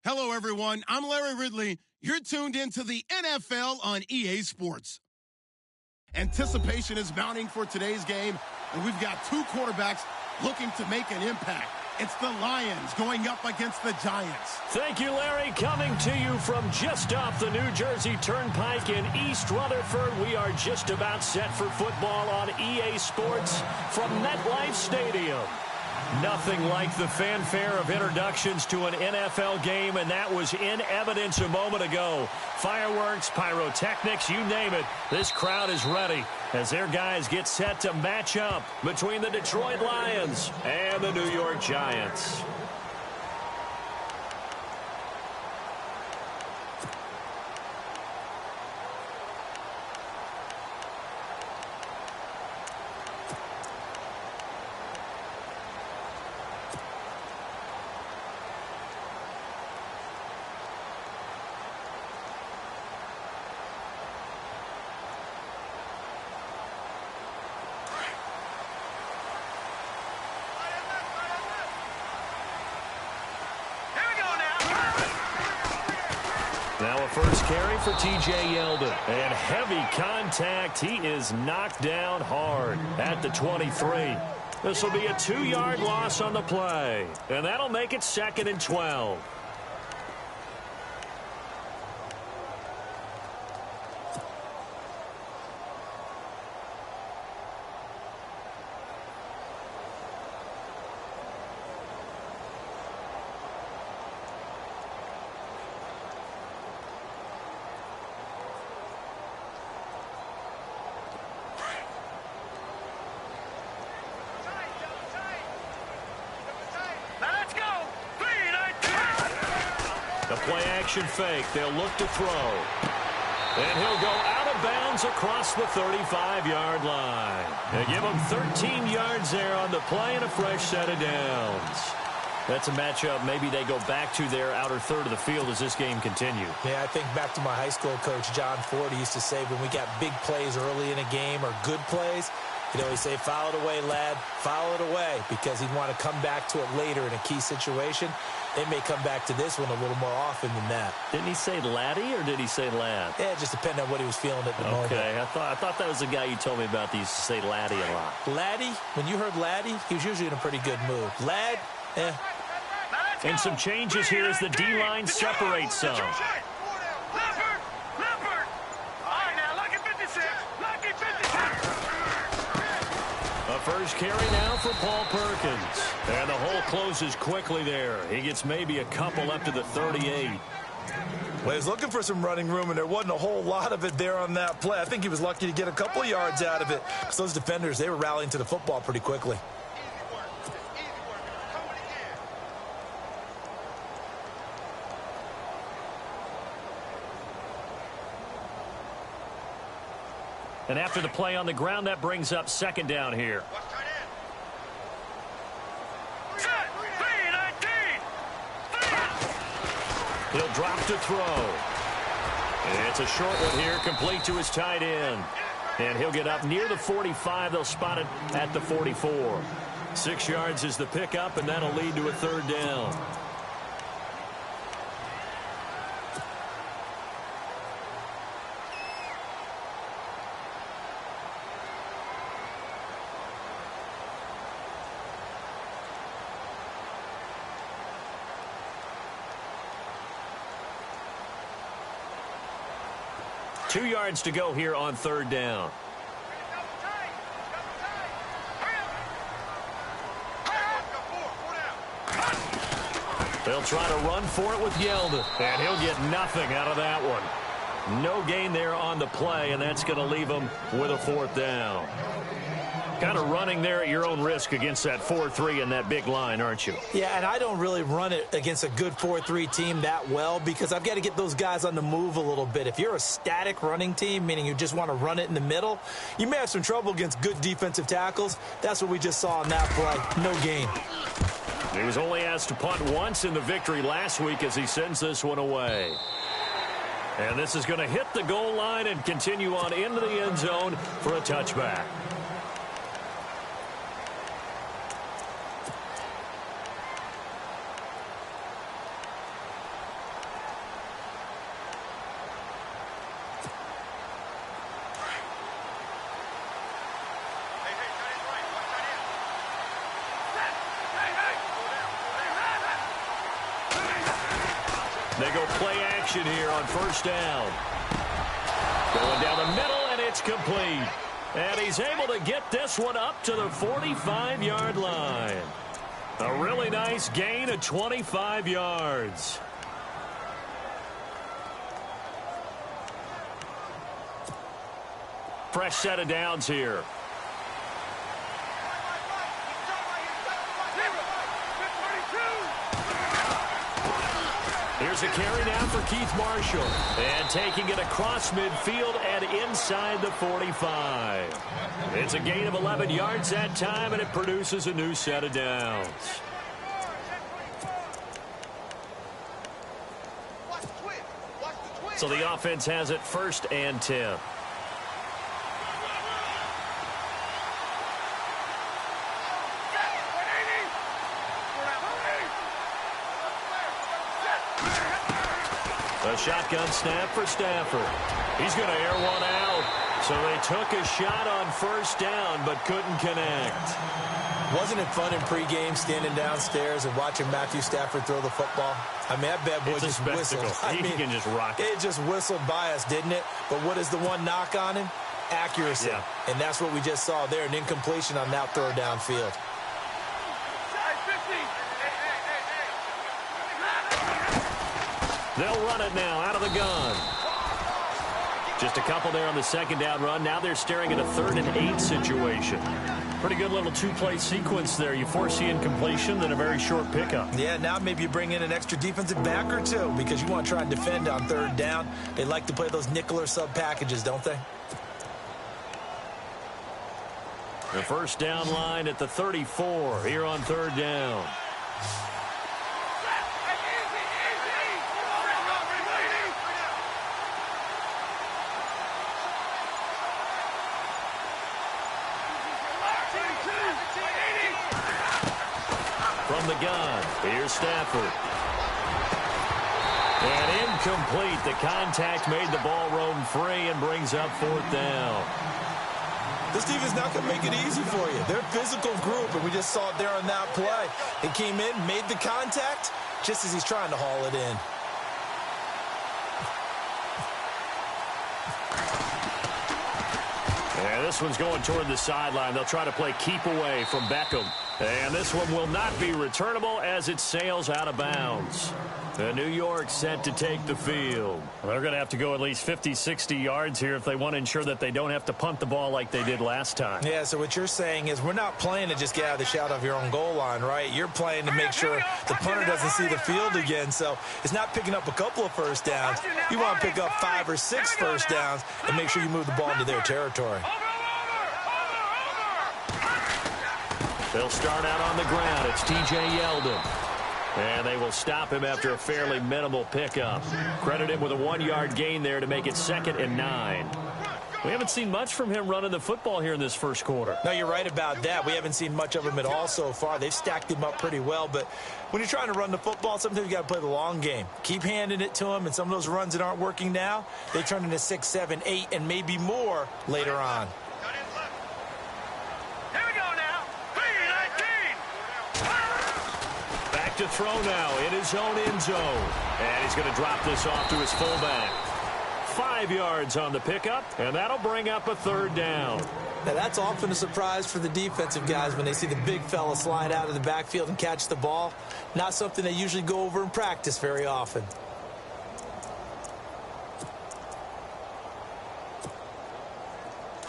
Hello, everyone. I'm Larry Ridley. You're tuned into the NFL on EA Sports. Anticipation is mounting for today's game, and we've got two quarterbacks looking to make an impact. It's the Lions going up against the Giants. Thank you, Larry. Coming to you from just off the New Jersey Turnpike in East Rutherford, we are just about set for football on EA Sports from MetLife Stadium. Nothing like the fanfare of introductions to an NFL game, and that was in evidence a moment ago. Fireworks, pyrotechnics, you name it. This crowd is ready as their guys get set to match up between the Detroit Lions and the New York Giants. Now a first carry for T.J. Yeldon. And heavy contact. He is knocked down hard at the 23. This will be a 2-yard loss on the play. And that'll make it 2nd and 12. The play-action fake. They'll look to throw. And he'll go out of bounds across the 35-yard line. They give him 13 yards there on the play and a fresh set of downs. That's a matchup maybe they go back to their outer third of the field as this game continues. Yeah, I think back to my high school coach, John Ford. He used to say when we got big plays early in a game or good plays, he'd always say, foul it away, lad, foul it away, because he'd want to come back to it later in a key situation. They may come back to this one a little more often than that. Didn't he say laddie or did he say lad? Yeah, it just depended on what he was feeling at the moment. Okay, I thought that was the guy you told me about that used to say laddie a lot. Laddie, when you heard laddie, he was usually in a pretty good mood. Lad, And some changes here as the D-line separates some. A first carry now for Paul Perkins. And the hole closes quickly there. He gets maybe a couple up to the 38. Well, he was looking for some running room, and there wasn't a whole lot of it there on that play. I think he was lucky to get a couple yards out of it, because those defenders, they were rallying to the football pretty quickly. And after the play on the ground, that brings up 2nd down here. He'll drop to throw. It's a short one here, complete to his tight end. And he'll get up near the 45. They'll spot it at the 44. 6 yards is the pickup, and that'll lead to a 3rd down. Two yards to go here on 3rd down. They'll try to run for it with Yeldon, and he'll get nothing out of that one. No gain there on the play, and that's going to leave him with a 4th down. Kind of running there at your own risk against that 4-3 and that big line, aren't you? Yeah, and I don't really run it against a good 4-3 team that well because I've got to get those guys on the move a little bit. If you're a static running team, meaning you just want to run it in the middle, you may have some trouble against good defensive tackles. That's what we just saw on that play. No gain. He was only asked to punt once in the victory last week as he sends this one away. And this is going to hit the goal line and continue on into the end zone for a touchback. They go play action here on first down. Going down the middle, and it's complete. And he's able to get this one up to the 45-yard line. A really nice gain of 25 yards. Fresh set of downs here. Here's a carry now for Keith Marshall. And taking it across midfield and inside the 45. It's a gain of 11 yards that time, and it produces a new set of downs. So the offense has it 1st and 10. A shotgun snap for Stafford. He's going to air one out. So they took a shot on first down, but couldn't connect. Wasn't it fun in pregame standing downstairs and watching Matthew Stafford throw the football? I mean, that bad boy just whistled. He can just rock it. It just whistled by us, didn't it? But what is the one knock on him? Accuracy. Yeah. And that's what we just saw there, an incompletion on that throw downfield. They'll run it now out of the gun. Just a couple there on the second down run. Now they're staring at a 3rd and 8 situation. Pretty good little two-play sequence there. You foresee incompletion, then a very short pickup. Yeah, now maybe you bring in an extra defensive back or two because you want to try and defend on 3rd down. They like to play those nickel or sub packages, don't they? The first down line at the 34 here on 3rd down. From the gun, here's Stafford. And incomplete. The contact made the ball roam free and brings up 4th down. This defense not going to make it easy for you. They're a physical group, and we just saw it there on that play. He came in, made the contact, just as he's trying to haul it in. And this one's going toward the sideline. They'll try to play keep away from Beckham. And this one will not be returnable as it sails out of bounds. The New York set to take the field. They're going to have to go at least 50, 60 yards here if they want to ensure that they don't have to punt the ball like they did last time. Yeah, so what you're saying is we're not playing to just get out of the shot of your own goal line, right? You're playing to make sure the punter doesn't see the field again. So it's not picking up a couple of first downs. You want to pick up 5 or 6 first downs and make sure you move the ball into their territory. They'll start out on the ground. It's T.J. Yeldon. And they will stop him after a fairly minimal pickup. Credit him with a 1-yard gain there to make it 2nd and 9. We haven't seen much from him running the football here in this first quarter. No, you're right about that. We haven't seen much of him at all so far. They've stacked him up pretty well. But when you're trying to run the football, sometimes you got to play the long game. Keep handing it to him, and some of those runs that aren't working now, they turn into 6, 7, 8, and maybe more later on. To throw now in his own end zone. And he's going to drop this off to his fullback. 5 yards on the pickup, and that'll bring up a 3rd down. Now, that's often a surprise for the defensive guys when they see the big fella slide out of the backfield and catch the ball. Not something they usually go over in practice very often.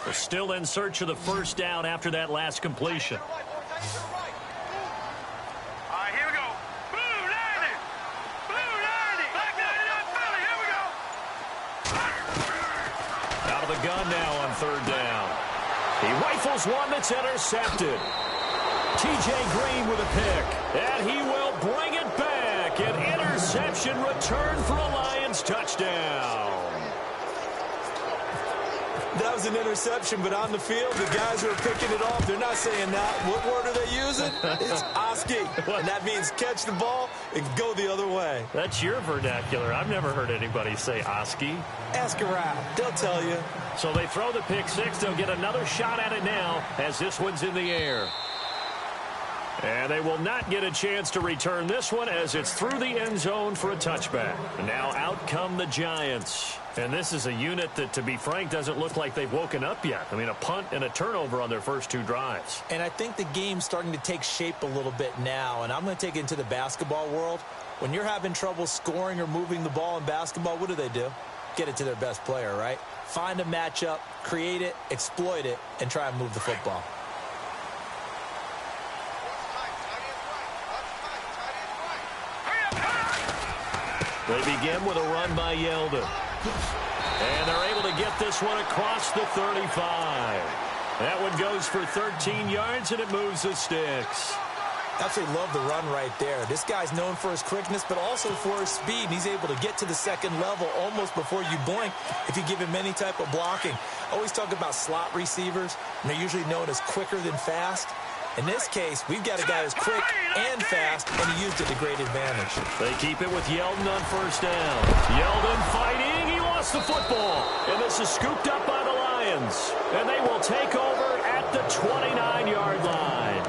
They're still in search of the first down after that last completion. Gun now on 3rd down. He rifles one that's intercepted. T.J. Green with a pick. And he will bring it back. An interception return for a Lions touchdown. That was an interception, but on the field, the guys who are picking it off, they're not saying that. What word are they using? It's Oski. And that means catch the ball and go the other way. That's your vernacular. I've never heard anybody say Oski. Ask around. They'll tell you. So they throw the pick six. They'll get another shot at it now as this one's in the air. And they will not get a chance to return this one as it's through the end zone for a touchback. And now out come the Giants. And this is a unit that, to be frank, doesn't look like they've woken up yet. I mean, a punt and a turnover on their first 2 drives. And I think the game's starting to take shape a little bit now. And I'm going to take it into the basketball world. When you're having trouble scoring or moving the ball in basketball, what do? Get it to their best player, right? Find a matchup, create it, exploit it, and try and move the football. They begin with a run by Yeldon. And they're able to get this one across the 35. That one goes for 13 yards, and it moves the sticks. Absolutely love the run right there. This guy's known for his quickness, but also for his speed. And he's able to get to the second level almost before you blink if you give him any type of blocking. Always talk about slot receivers, and they're usually known as quicker than fast. In this case, we've got a guy who's quick and fast, and he used it to great advantage. They keep it with Yeldon on first down. Yeldon fighting. He lost the football. And this is scooped up by the Lions. And they will take over at the 29-yard line.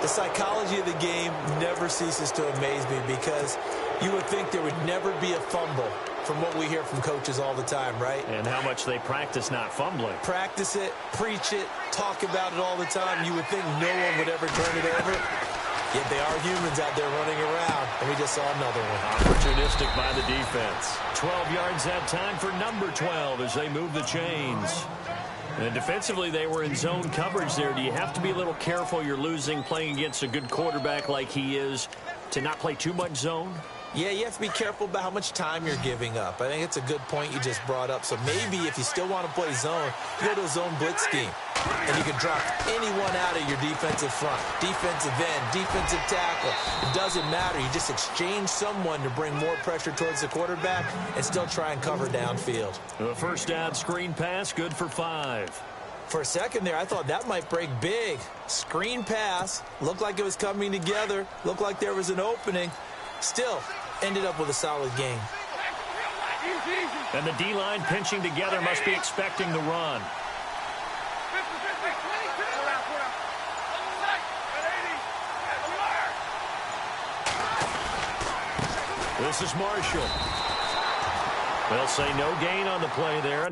The psychology of the game never ceases to amaze me because you would think there would never be a fumble from what we hear from coaches all the time, right? And how much they practice not fumbling. Practice it, preach it, talk about it all the time. You would think no one would ever turn it over. Yet they are humans out there running around, and we just saw another one. Opportunistic by the defense. 12 yards that time for number 12 as they move the chains. And defensively, they were in zone coverage there. Do you have to be a little careful you're losing playing against a good quarterback like he is to not play too much zone? Yeah, you have to be careful about how much time you're giving up. I think it's a good point you just brought up. So maybe if you still want to play zone, you go to a zone blitz scheme. And you can drop anyone out of your defensive front. Defensive end, defensive tackle. It doesn't matter. You just exchange someone to bring more pressure towards the quarterback and still try and cover downfield. The first down screen pass, good for 5. For a second there, I thought that might break big. Screen pass. Looked like it was coming together. Looked like there was an opening. Still, ended up with a solid game. And the D-line pinching together must be expecting the run. This is Marshall. They'll say no gain on the play there.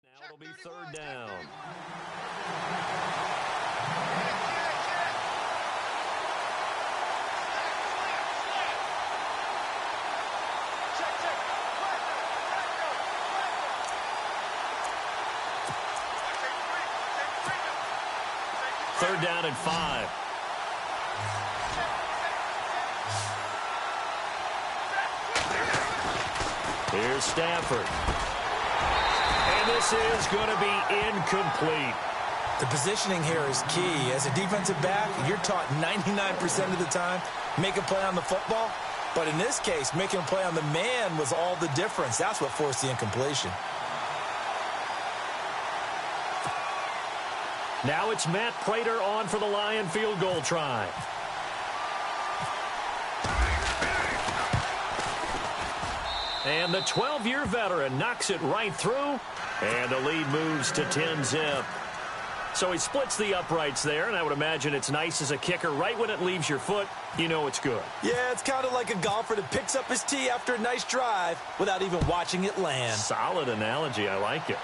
Now it'll be third down. Third down and 5. Here's Stafford. And this is going to be incomplete. The positioning here is key. As a defensive back, you're taught 99% of the time, make a play on the football. But in this case, making a play on the man was all the difference. That's what forced the incompletion. Now it's Matt Prater on for the Lion field goal try. And the 12-year veteran knocks it right through, and the lead moves to 10-zip. So he splits the uprights there, and I would imagine it's nice as a kicker. Right when it leaves your foot, you know it's good. Yeah, it's kind of like a golfer that picks up his tee after a nice drive without even watching it land. Solid analogy. I like it.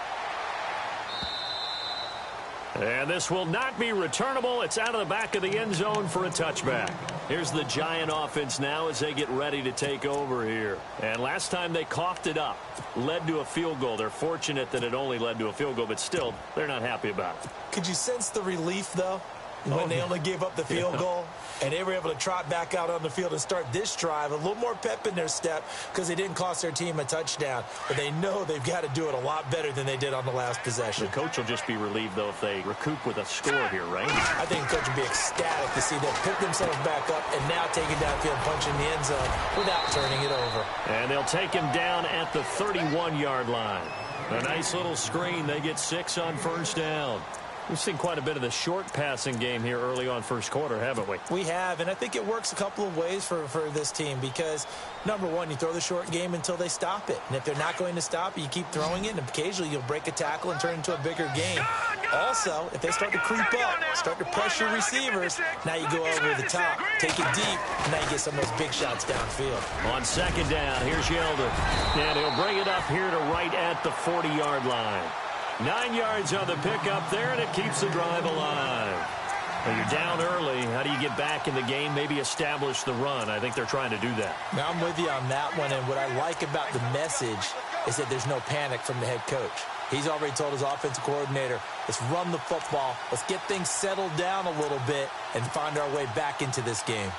And this will not be returnable. It's out of the back of the end zone for a touchback. Here's the Giant offense now as they get ready to take over here. And last time they coughed it up, led to a field goal. They're fortunate that it only led to a field goal, but still, they're not happy about it. Could you sense the relief, though, when they only gave up the field goal? And they were able to trot back out on the field and start this drive. A little more pep in their step because they didn't cost their team a touchdown. But they know they've got to do it a lot better than they did on the last possession. The coach will just be relieved, though, if they recoup with a score here, right? I think the coach will be ecstatic to see them pick themselves back up and now take it downfield, punching the end zone without turning it over. And they'll take him down at the 31-yard line. A nice little screen. They get 6 on first down. We've seen quite a bit of the short passing game here early on first quarter, haven't we? We have, and I think it works a couple of ways for this team because, number one, you throw the short game until they stop it. And if they're not going to stop it, you keep throwing it, and occasionally you'll break a tackle and turn it into a bigger game. Also, if they start to creep up, start to pressure receivers, now you go over the top, take it deep, and now you get some of those big shots downfield. On second down, here's Yeldon. And he'll bring it up here to right at the 40-yard line. 9 yards on the pickup there, and it keeps the drive alive. Well, you're down early. How do you get back in the game? Maybe establish the run. I think they're trying to do that. Now, I'm with you on that one, and what I like about the message is that there's no panic from the head coach. He's already told his offensive coordinator, let's run the football, let's get things settled down a little bit and find our way back into this game.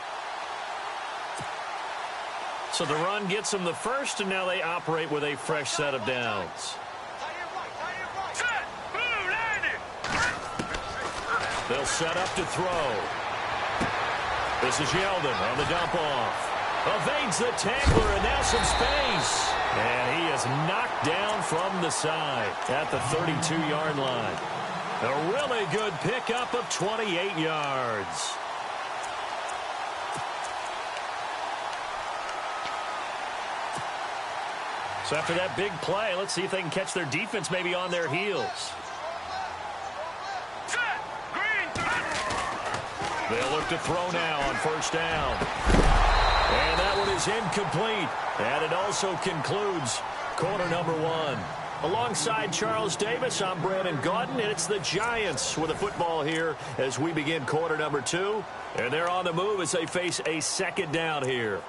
So the run gets them the first, and now they operate with a fresh set of downs. They'll set up to throw. This is Yeldon on the dump off. Evades the tackler, and now some space. And he is knocked down from the side at the 32-yard line. A really good pickup of 28 yards. So after that big play, let's see if they can catch their defense maybe on their heels. They'll look to throw now on first down. And that one is incomplete. And it also concludes quarter number one. Alongside Charles Davis, I'm Brandon Gaudin, and it's the Giants with the football here as we begin quarter number two. And they're on the move as they face a second down here.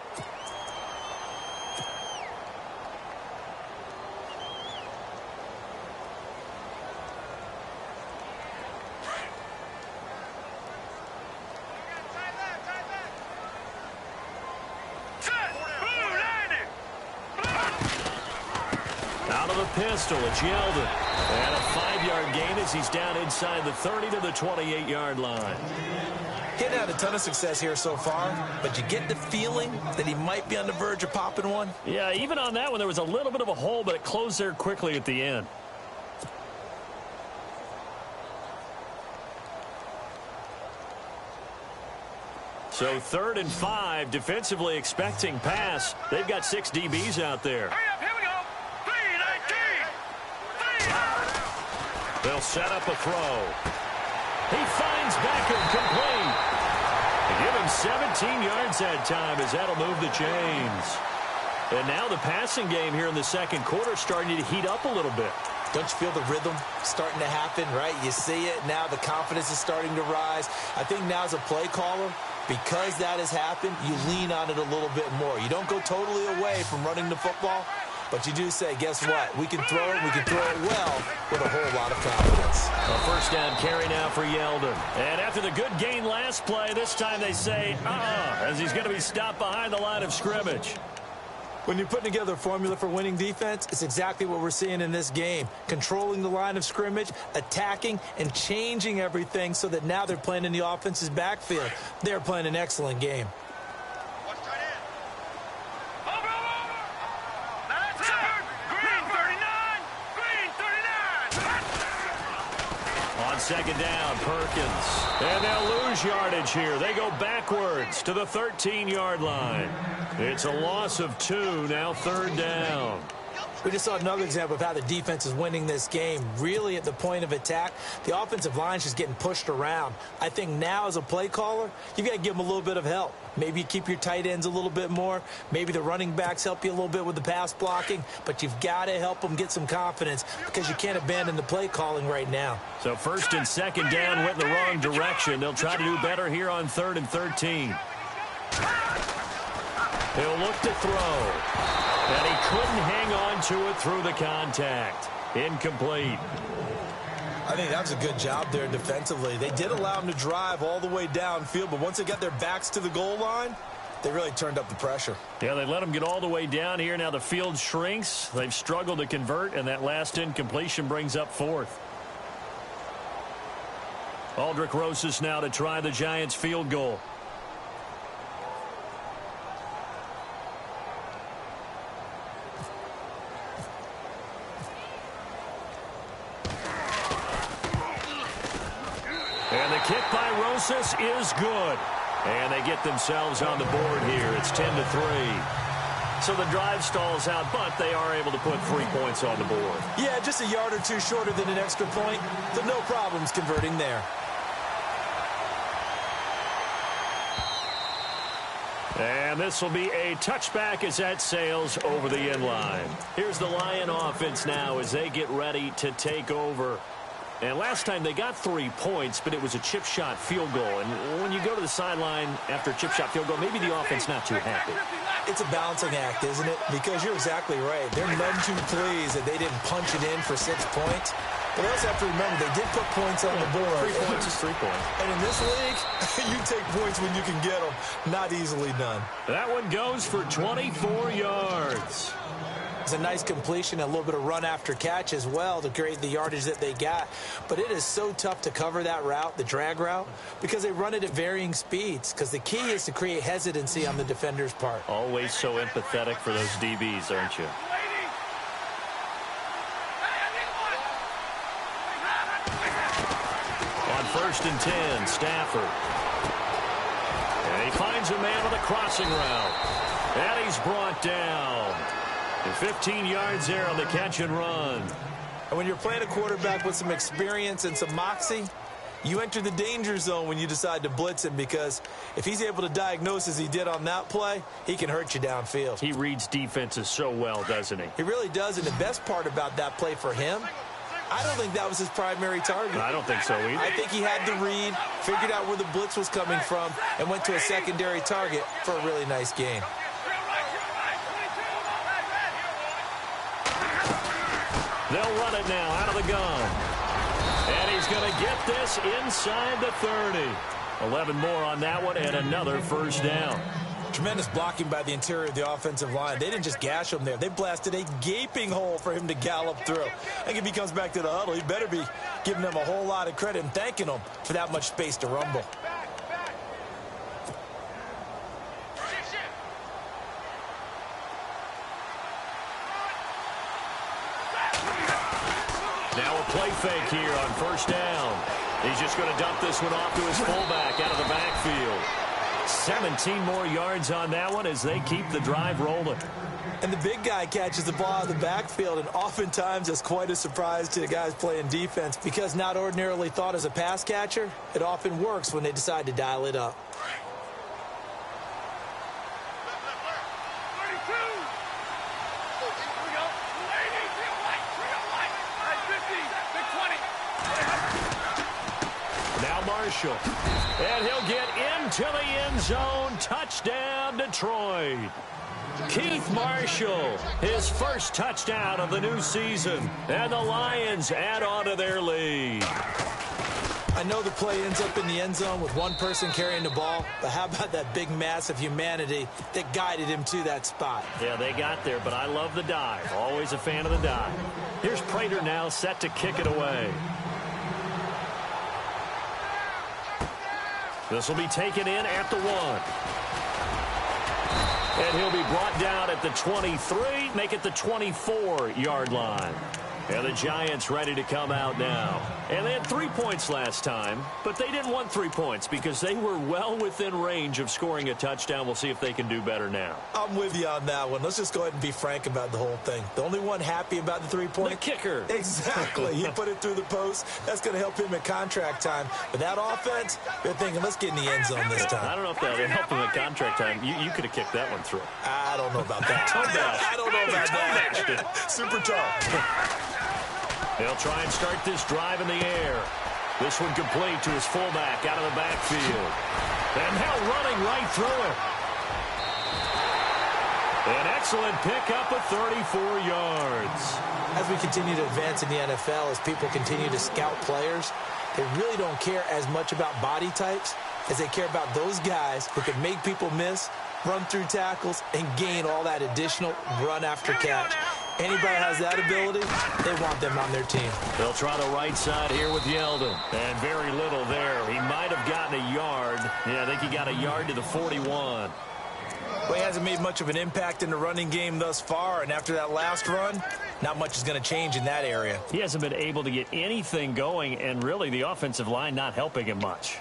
Pistol, it's Yeldon. And a 5-yard gain as he's down inside the 30 to the 28-yard line. He hadn't had a ton of success here so far, but you get the feeling that he might be on the verge of popping one. Yeah, even on that one, there was a little bit of a hole, but it closed there quickly at the end. So 3rd and 5, defensively expecting pass. They've got 6 DBs out there. They'll set up a throw. He finds Beckham complete. They give him 17 yards that time as that'll move the chains. And now the passing game here in the second quarter starting to heat up a little bit. Don't you feel the rhythm starting to happen, right? You see it. Now the confidence is starting to rise. I think now as a play caller, because that has happened, you lean on it a little bit more. You don't go totally away from running the football. But you do say, guess what? We can throw it. We can throw it well with a whole lot of confidence. A first down carry now for Yeldon. And after the good gain last play, this time they say, as he's going to be stopped behind the line of scrimmage. When you're putting together a formula for winning defense, it's exactly what we're seeing in this game. Controlling the line of scrimmage, attacking, and changing everything so that now they're playing in the offense's backfield. They're playing an excellent game. On second down, Perkins. And they'll lose yardage here. They go backwards to the 13-yard line. It's a loss of 2, now third down. We just saw another example of how the defense is winning this game. Really at the point of attack, the offensive line is just getting pushed around. I think now as a play caller, you've got to give them a little bit of help. Maybe you keep your tight ends a little bit more. Maybe the running backs help you a little bit with the pass blocking. But you've got to help them get some confidence because you can't abandon the play calling right now. So first and second down went in the wrong direction. They'll try to do better here on 3rd and 13. He'll look to throw. And he couldn't hang on to it through the contact. Incomplete. I think that was a good job there defensively. They did allow him to drive all the way downfield, but once they got their backs to the goal line, they really turned up the pressure. Yeah, they let him get all the way down here. Now the field shrinks. They've struggled to convert, and that last incompletion brings up 4th. Aldrich Rosas now to try the Giants field goal. And the kick by Rosas is good. And they get themselves on the board here. It's 10-3. So the drive stalls out, but they are able to put 3 points on the board. Yeah, just a yard or two shorter than an extra point. So no problems converting there. And this will be a touchback as that sails over the end line. Here's the Lion offense now as they get ready to take over. And last time they got 3 points, but it was a chip shot field goal. And when you go to the sideline after a chip shot field goal, maybe the offense not too happy. It's a balancing act, isn't it? Because you're exactly right. They're none too pleased that they didn't punch it in for 6 points. But also have to remember, they did put points on the board. 3 points is 3 points. And in this league, you take points when you can get them. Not easily done. That one goes for 24 yards. It's a nice completion, a little bit of run after catch as well to create the yardage that they got. But it is so tough to cover that route, the drag route, because they run it at varying speeds. Because the key is to create hesitancy on the defender's part. Always so empathetic for those DBs, aren't you? On 1st and 10, Stafford. And he finds a man on the crossing route. And he's brought down. And 15 yards there on the catch and run. And when you're playing a quarterback with some experience and some moxie, you enter the danger zone when you decide to blitz him, because if he's able to diagnose as he did on that play, he can hurt you downfield. He reads defenses so well, doesn't he? He really does, and the best part about that play for him, I don't think that was his primary target. I don't think so either. I think he had the read, figured out where the blitz was coming from, and went to a secondary target for a really nice gain. They'll run it now out of the gun. And he's going to get this inside the 30. 11 more on that one and another first down. Tremendous blocking by the interior of the offensive line. They didn't just gash him there. They blasted a gaping hole for him to gallop through. I think if he comes back to the huddle, he better be giving them a whole lot of credit and thanking them for that much space to rumble. Now a play fake here on first down. He's just going to dump this one off to his fullback out of the backfield. 17 more yards on that one as they keep the drive rolling. And the big guy catches the ball out of the backfield, and oftentimes that's quite a surprise to the guys playing defense, because not ordinarily thought as a pass catcher, it often works when they decide to dial it up. Marshall. And he'll get into the end zone. Touchdown, Detroit. Keith Marshall, his first touchdown of the new season. And the Lions add on to their lead. I know the play ends up in the end zone with one person carrying the ball, but how about that big mass of humanity that guided him to that spot? Yeah, they got there, but I love the dive. Always a fan of the dive. Here's Prater now set to kick it away. This will be taken in at the 1. And he'll be brought down at the 23, make it the 24-yard line. And the Giants ready to come out now. And they had 3 points last time, but they didn't want 3 points because they were well within range of scoring a touchdown. We'll see if they can do better now. I'm with you on that one. Let's just go ahead and be frank about the whole thing. The only one happy about the 3-point? The kicker. Exactly. He put it through the post. That's going to help him at contract time. But that offense, they're thinking, let's get in the end zone this time. I don't know if that would help him at contract time. You could have kicked that one through. I don't know about that. I don't know about that. Super tough. They'll try and start this drive in the air. This one complete to his fullback out of the backfield. And now running right through it. An excellent pickup of 34 yards. As we continue to advance in the NFL, as people continue to scout players, they really don't care as much about body types as they care about those guys who can make people miss, run through tackles, and gain all that additional run after catch. Anybody has that ability, they want them on their team. They'll try the right side here with Yeldon. And very little there. He might have gotten a yard. Yeah, I think he got a yard to the 41. Well, he hasn't made much of an impact in the running game thus far, and after that last run, not much is going to change in that area. He hasn't been able to get anything going, and really the offensive line not helping him much.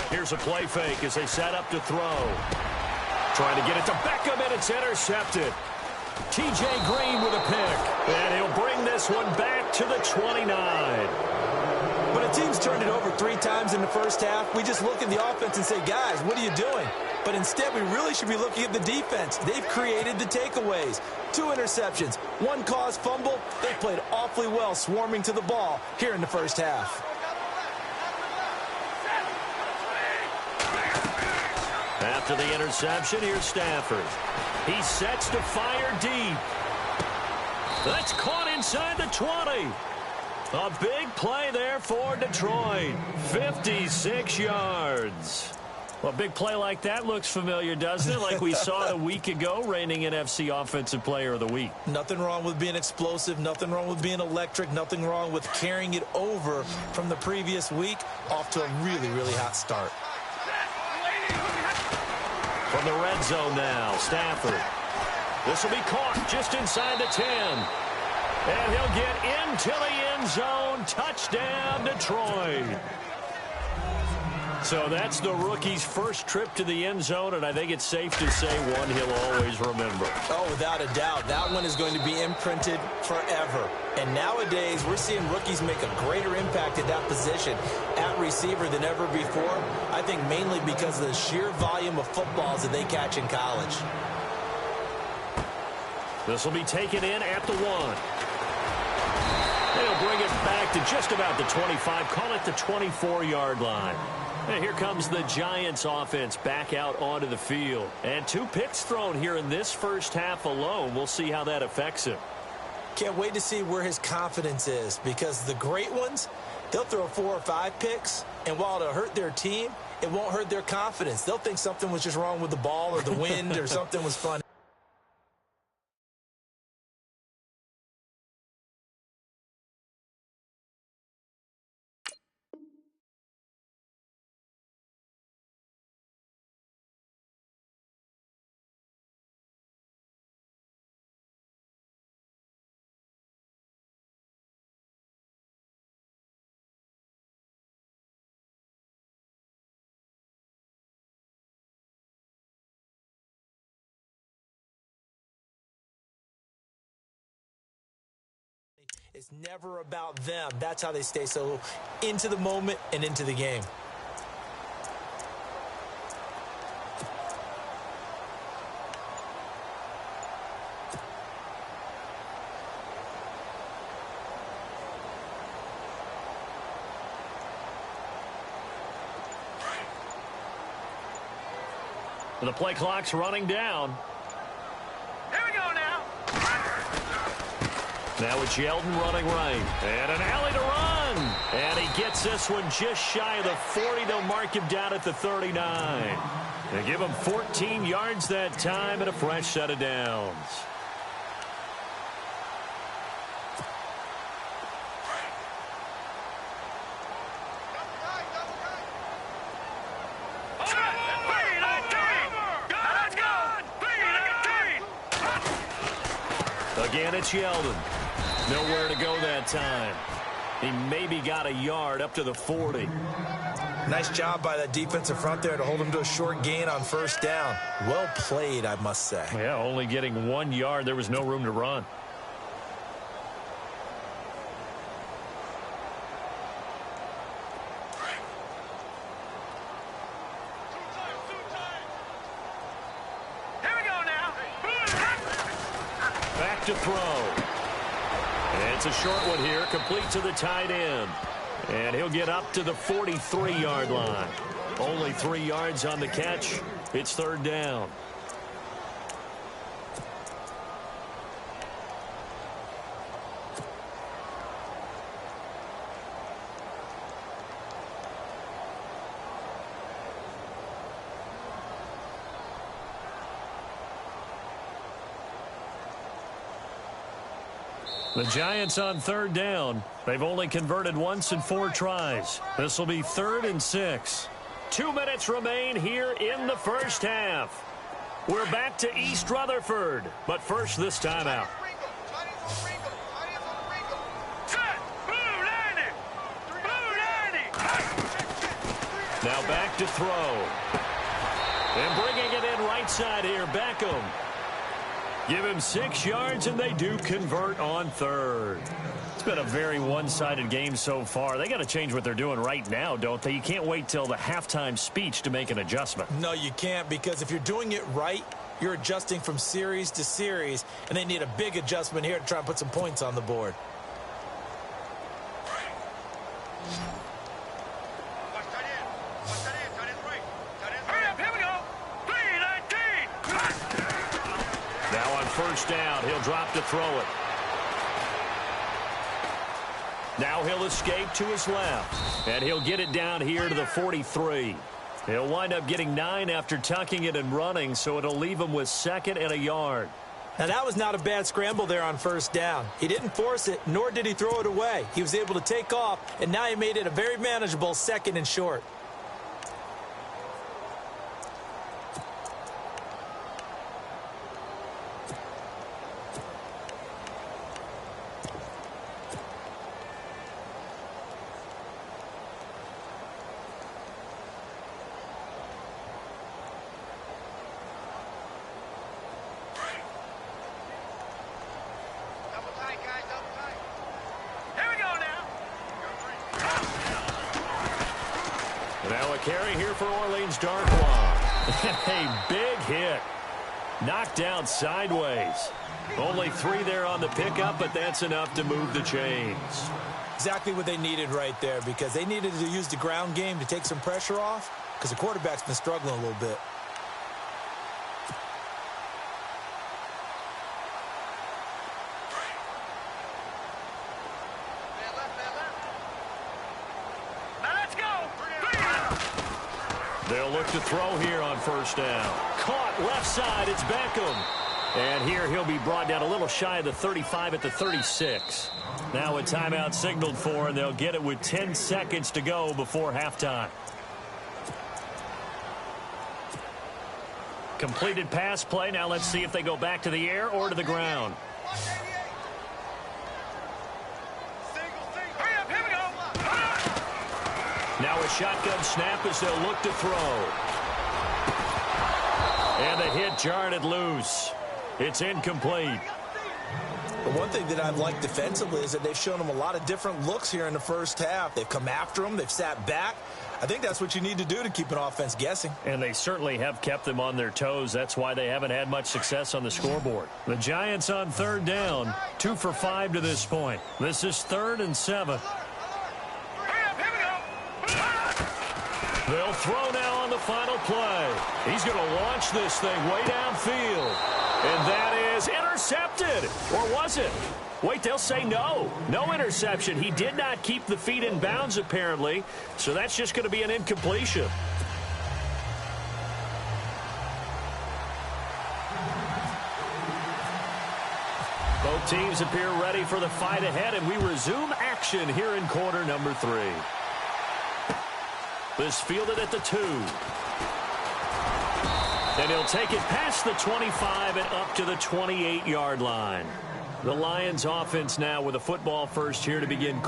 Here's a play fake as they set up to throw. Trying to get it to Beckham, and it's intercepted. T.J. Green with a pick. And he'll bring this one back to the 29. When a team's turned it over 3 times in the first half, we just look at the offense and say, guys, what are you doing? But instead, we really should be looking at the defense. They've created the takeaways. 2 interceptions, 1 caused fumble. They played awfully well swarming to the ball here in the first half. After the interception, here's Stafford. He sets to fire deep. That's caught inside the 20. A big play there for Detroit. 56 yards. Well, a big play like that looks familiar, doesn't it? Like we saw it a week ago, reigning NFC Offensive Player of the Week. Nothing wrong with being explosive. Nothing wrong with being electric. Nothing wrong with carrying it over from the previous week off to a really, really hot start. From the red zone now, Stafford. This will be caught just inside the 10. And he'll get into the end zone. Touchdown, Detroit. So that's the rookie's first trip to the end zone, and I think it's safe to say one he'll always remember. Oh, without a doubt. That one is going to be imprinted forever. And nowadays, we're seeing rookies make a greater impact at that position at receiver than ever before. I think mainly because of the sheer volume of footballs that they catch in college. This will be taken in at the 1. They'll bring it back to just about the 25. Call it the 24-yard line. And here comes the Giants offense back out onto the field. And 2 picks thrown here in this first half alone. We'll see how that affects him. Can't wait to see where his confidence is, because the great ones, they'll throw 4 or 5 picks, and while it'll hurt their team, it won't hurt their confidence. They'll think something was just wrong with the ball or the wind or something was funny. It's never about them. That's how they stay so into the moment and into the game. The play clock's running down. Here we go now. Now it's Yeldon running right. And an alley to run. And he gets this one just shy of the 40. They'll mark him down at the 39. They give him 14 yards that time and a fresh set of downs. Again, it's Yeldon. Nowhere to go that time. He maybe got a yard up to the 40. Nice job by that defensive front there to hold him to a short gain on first down. Well played, I must say. Yeah, only getting 1 yard. There was no room to run. Back to throw. It's a short one here, complete to the tight end. And he'll get up to the 43-yard line. Only 3 yards on the catch. It's third down. The Giants on third down. They've only converted once in 4 tries. This will be 3rd and 6. 2 minutes remain here in the first half. We're back to East Rutherford, but first this timeout. Now back to throw. And bringing it in right side here, Beckham. Give him 6 yards, and they do convert on third. It's been a very one-sided game so far. They got to change what they're doing right now, don't they? You can't wait till the halftime speech to make an adjustment. No, you can't, because if you're doing it right, you're adjusting from series to series, and they need a big adjustment here to try and put some points on the board. First down, he'll drop to throw it. Now he'll escape to his left, and he'll get it down here to the 43. He'll wind up getting 9 after tucking it and running, so it'll leave him with 2nd and a yard. Now, that was not a bad scramble there on first down. He didn't force it, nor did he throw it away. He was able to take off, and now he made it a very manageable 2nd and short. Now a carry here for Orleans Darkwa. A big hit. Knocked out sideways. Only 3 there on the pickup, but that's enough to move the chains. Exactly what they needed right there, because they needed to use the ground game to take some pressure off, because the quarterback's been struggling a little bit. They'll look to throw here on first down. Caught left side, it's Beckham. And here he'll be brought down a little shy of the 35 at the 36. Now a timeout signaled for, and they'll get it with 10 seconds to go before halftime. Completed pass play. Now let's see if they go back to the air or to the ground. Now a shotgun snap as they'll look to throw. And the hit jarred it loose. It's incomplete. But one thing that I've liked defensively is that they've shown them a lot of different looks here in the first half. They've come after them. They've sat back. I think that's what you need to do to keep an offense guessing. And they certainly have kept them on their toes. That's why they haven't had much success on the scoreboard. The Giants on third down, 2 for 5 to this point. This is 3rd and 7. They'll throw now on the final play. He's going to launch this thing way downfield. And that is intercepted. Or was it? Wait, they'll say no. No interception. He did not keep the feet in bounds, apparently. So that's just going to be an incompletion. Both teams appear ready for the fight ahead, and we resume action here in quarter number 3. This fielded at the 2. And he'll take it past the 25 and up to the 28-yard line. The Lions offense now with a football first here to begin.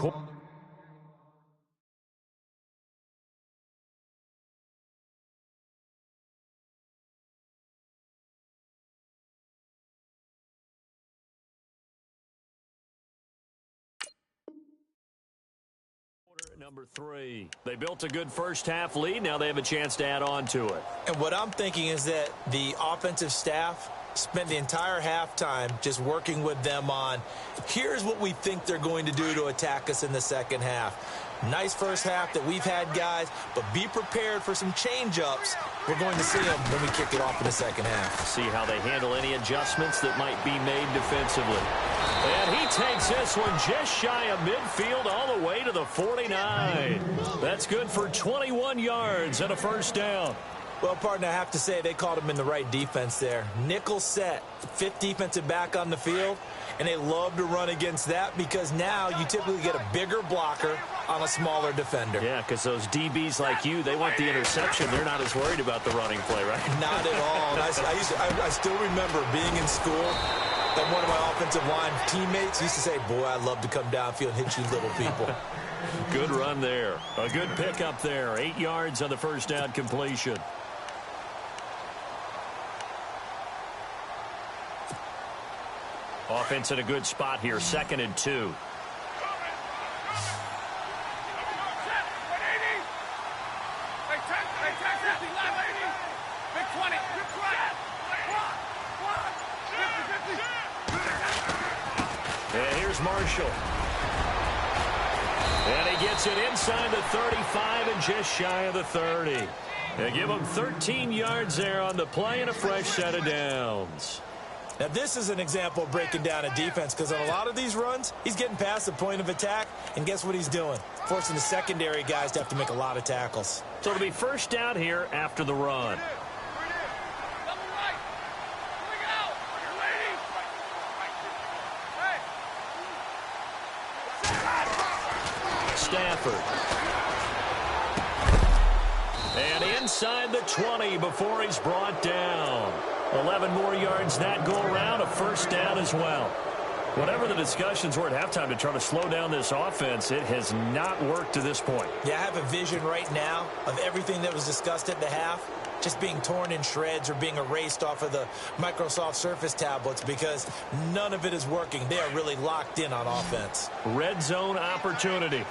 Number 3. They built a good first-half lead. Now they have a chance to add on to it. And what I'm thinking is that the offensive staff spent the entire halftime just working with them on, here's what we think they're going to do to attack us in the second half. Nice first half that we've had, guys, but be prepared for some change-ups. We're going to see them when we kick it off in the second half. See how they handle any adjustments that might be made defensively. And he takes this one just shy of midfield all the way to the 49. That's good for 21 yards and a first down. Well, partner, I have to say they called him in the right defense there. Nickel set, 5th defensive back on the field, and they love to run against that because now you typically get a bigger blocker on a smaller defender. Yeah, because those DBs like you, they want the interception. They're not as worried about the running play, right? Not at all. And I still remember being in school and one of my offensive line teammates used to say, boy, I'd love to come downfield and hit you little people. Good run there. A good pick up there. 8 yards on the first down completion. Offense in a good spot here. 2nd and 2. And here's Marshall. And he gets it inside the 35 and just shy of the 30. They give him 13 yards there on the play and a fresh set of downs. Now, this is an example of breaking down a defense because on a lot of these runs, he's getting past the point of attack, and guess what he's doing? Forcing the secondary guys to have to make a lot of tackles. So it'll be first down here after the run. Stafford. And inside the 20 before he's brought down. 11 more yards that go around, a first down as well. Whatever the discussions were at halftime to try to slow down this offense, it has not worked to this point. Yeah, I have a vision right now of everything that was discussed at the half just being torn in shreds or being erased off of the Microsoft Surface tablets because none of it is working. They are really locked in on offense. Red zone opportunity.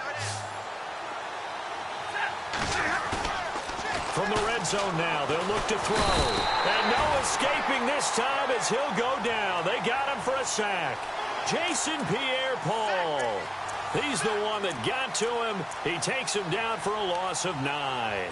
From the red zone now, they'll look to throw. And no escaping this time as he'll go down. They got him for a sack. Jason Pierre-Paul. He's the one that got to him. He takes him down for a loss of 9.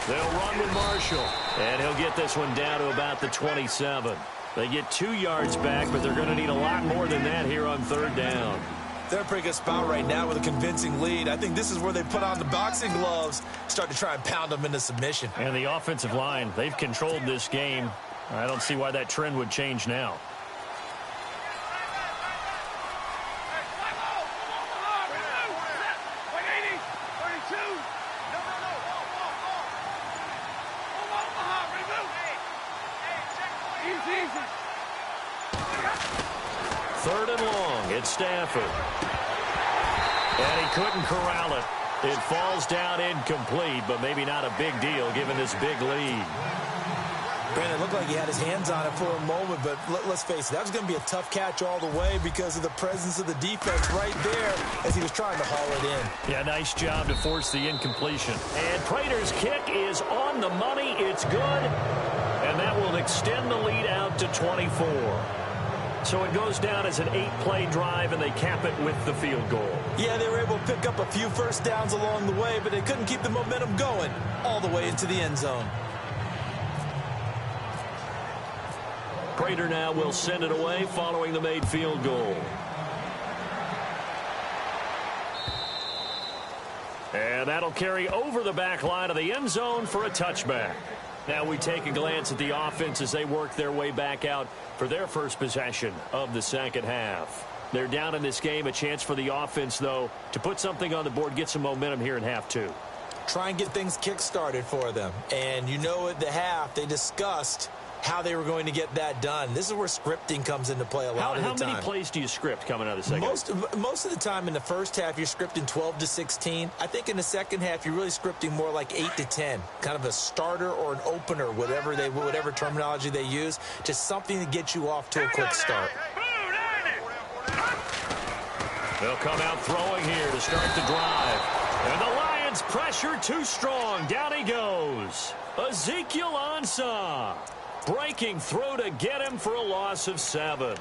They'll run with Marshall. And he'll get this one down to about the 27. They get 2 yards back, but they're going to need a lot more than that here on 3rd down. They're in a pretty good spot right now with a convincing lead. I think this is where they put on the boxing gloves, start to try and pound them into submission. And the offensive line, they've controlled this game. I don't see why that trend would change now. Third and long, it's Stafford. And he couldn't corral it. It falls down incomplete, but maybe not a big deal given this big lead. Brandon, it looked like he had his hands on it for a moment, but let's face it, that was going to be a tough catch all the way because of the presence of the defense right there as he was trying to haul it in. Yeah, nice job to force the incompletion. And Prater's kick is on the money. It's good. And that will extend the lead out to 24. So it goes down as an 8-play drive, and they cap it with the field goal. Yeah, they were able to pick up a few first downs along the way, but they couldn't keep the momentum going all the way into the end zone. Prater now will send it away following the made field goal. And that'll carry over the back line of the end zone for a touchback. Now we take a glance at the offense as they work their way back out for their first possession of the second half. They're down in this game. A chance for the offense, though, to put something on the board, get some momentum here in half two. Try and get things kick-started for them. And you know at the half, they discussed how they were going to get that done. This is where scripting comes into play a lot of the time. How many plays do you script coming out of the second? Most of the time in the first half, you're scripting 12 to 16. I think in the second half, you're really scripting more like 8 to 10. Kind of a starter or an opener, whatever terminology they use. Just something to get you off to a quick start. They'll come out throwing here to start the drive. And the Lions pressure too strong. Down he goes. Ezekiel Ansah breaking through to get him for a loss of 7.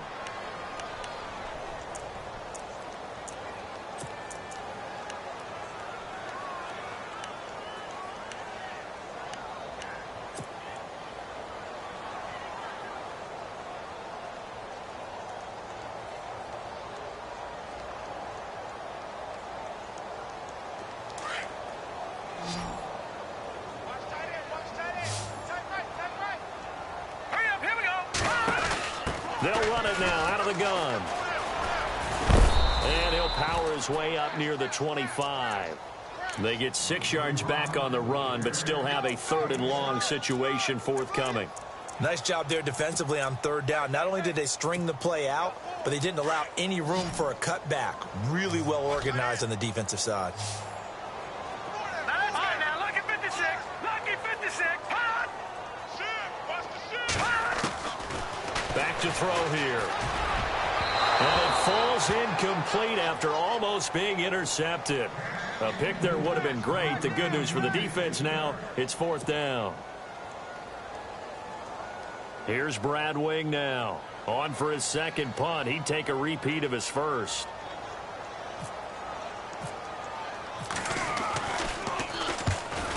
They'll run it now out of the gun. And he'll power his way up near the 25. They get 6 yards back on the run, but still have a 3rd and long situation forthcoming. Nice job there defensively on 3rd down. Not only did they string the play out, but they didn't allow any room for a cutback. Really well organized on the defensive side. Back to throw here. And it falls incomplete after almost being intercepted. A pick there would have been great. The good news for the defense now, it's 4th down. Here's Brad Wing now. On for his second punt. He'd take a repeat of his first.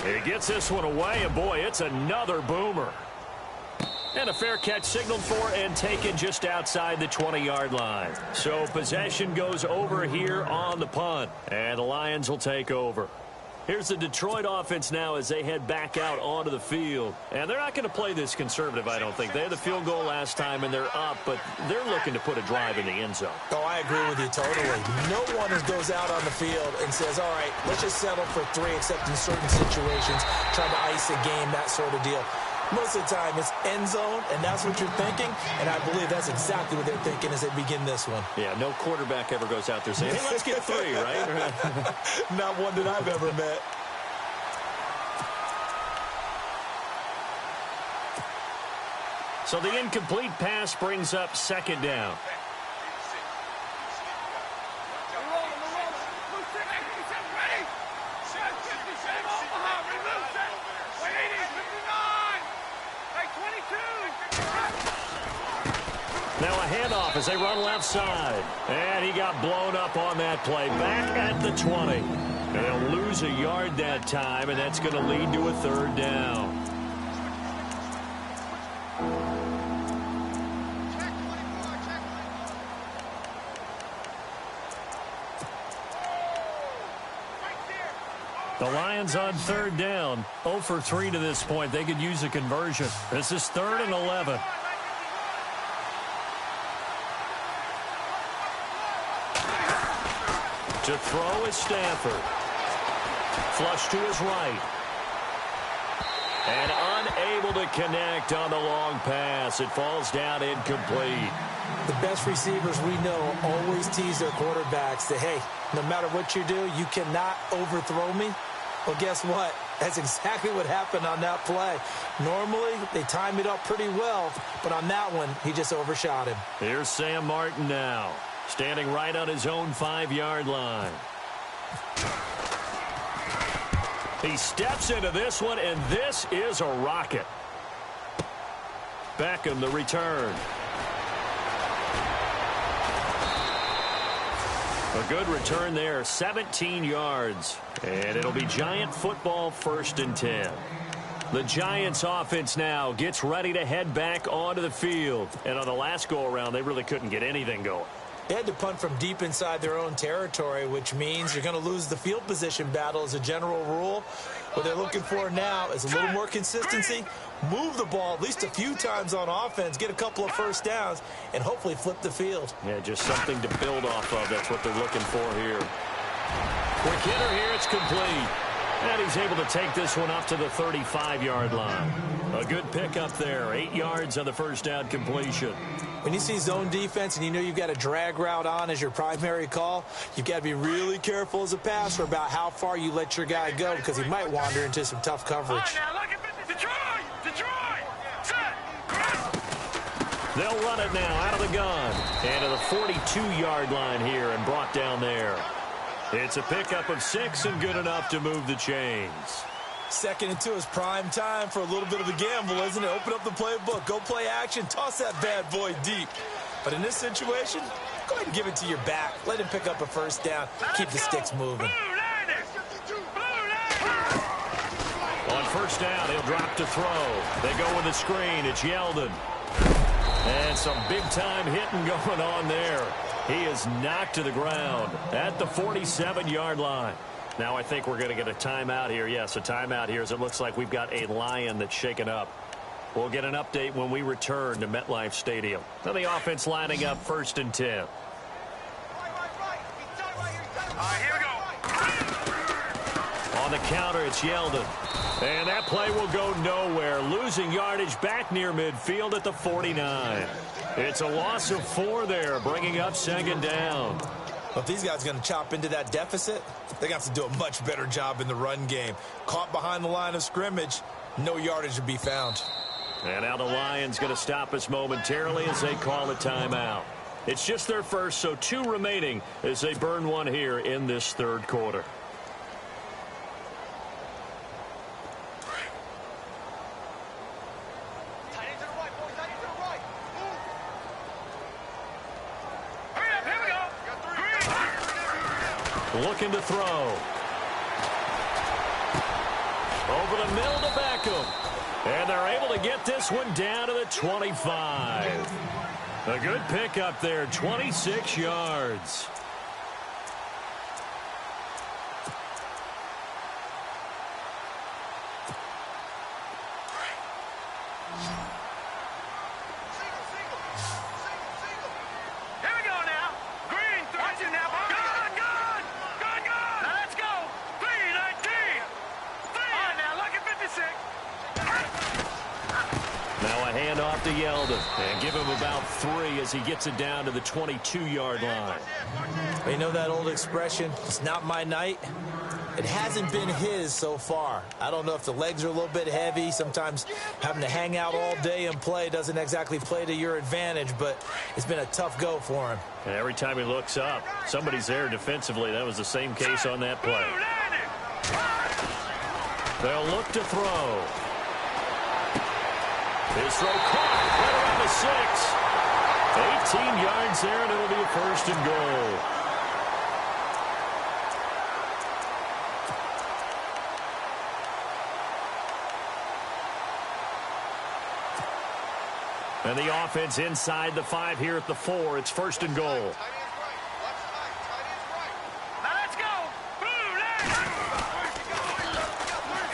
He gets this one away, and boy, it's another boomer. And a fair catch signaled for and taken just outside the 20-yard line. So possession goes over here on the punt. And the Lions will take over. Here's the Detroit offense now as they head back out onto the field. And they're not going to play this conservative, I don't think. They had the field goal last time, and they're up, but they're looking to put a drive in the end zone. Oh, I agree with you totally. No one goes out on the field and says, all right, let's just settle for 3, except in certain situations, trying to ice a game, that sort of deal. Most of the time, it's end zone, and that's what you're thinking, and I believe that's exactly what they're thinking as they begin this one. Yeah, no quarterback ever goes out there saying, hey, let's get 3, right? Not one that I've ever met. So the incomplete pass brings up 2nd down. Now a handoff as they run left side. And he got blown up on that play. Back at the 20. And they'll lose a yard that time, and that's going to lead to a 3rd down. The Lions on 3rd down. 0 for 3 to this point. They could use a conversion. This is 3rd and 11. To throw is Stafford. Flush to his right. And unable to connect on the long pass. It falls down incomplete. The best receivers we know always tease their quarterbacks that, hey, no matter what you do, you cannot overthrow me. Well, guess what? That's exactly what happened on that play. Normally, they time it up pretty well, but on that one, he just overshot him. Here's Sam Martin now, standing right on his own 5-yard line. He steps into this one, and this is a rocket. Beckham, the return. A good return there, 17 yards. And it'll be Giant football, 1st and 10. The Giants offense now gets ready to head back onto the field. And on the last go-around, they really couldn't get anything going. They had to punt from deep inside their own territory, which means you're going to lose the field position battle as a general rule. What they're looking for now is a little more consistency, move the ball at least a few times on offense, get a couple of first downs, and hopefully flip the field. Yeah, just something to build off of. That's what they're looking for here. Quick hitter here. It's complete. And he's able to take this one up to the 35-yard line. A good pickup there. 8 yards on the first down completion. When you see zone defense and you know you've got a drag route on as your primary call, you've got to be really careful as a passer about how far you let your guy go because he might wander into some tough coverage. Now look at Detroit! Set! They'll run it now out of the gun. And to the 42-yard line here and brought down there. It's a pickup of 6 and good enough to move the chains. 2nd and 2 is prime time for a little bit of a gamble, isn't it? Open up the playbook, go play action, toss that bad boy deep. But in this situation, go ahead and give it to your back. Let him pick up a first down, keep the sticks moving. On first down, he'll drop to throw. They go with the screen. It's Yeldon. And some big-time hitting going on there. He is knocked to the ground at the 47-yard line. Now I think we're going to get a timeout here. Yes, a timeout here as it looks like we've got a Lion that's shaken up. We'll get an update when we return to MetLife Stadium. Now the offense lining up 1st and 10. All right, here we go. On the counter, it's Yeldon. And that play will go nowhere. Losing yardage back near midfield at the 49. It's a loss of 4 there, bringing up 2nd down. Well, if these guys are going to chop into that deficit, they got to do a much better job in the run game. Caught behind the line of scrimmage, no yardage to be found. And now the Lions going to stop us momentarily as they call a timeout. It's just their first, so 2 remaining as they burn one here in this 3rd quarter. Looking to throw. Over the middle to Beckham. And they're able to get this one down to the 25. A good pickup there, 26 yards. To Yeldon and give him about 3 as he gets it down to the 22-yard line. You know that old expression, it's not my night? It hasn't been his so far. I don't know if the legs are a little bit heavy. Sometimes having to hang out all day and play doesn't exactly play to your advantage, but it's been a tough go for him. And every time he looks up, somebody's there defensively. That was the same case on that play. They'll look to throw. His throw caught right around the 6. 18 yards there, and it'll be a 1st and goal. And the offense inside the 5 here at the 4. It's 1st and goal.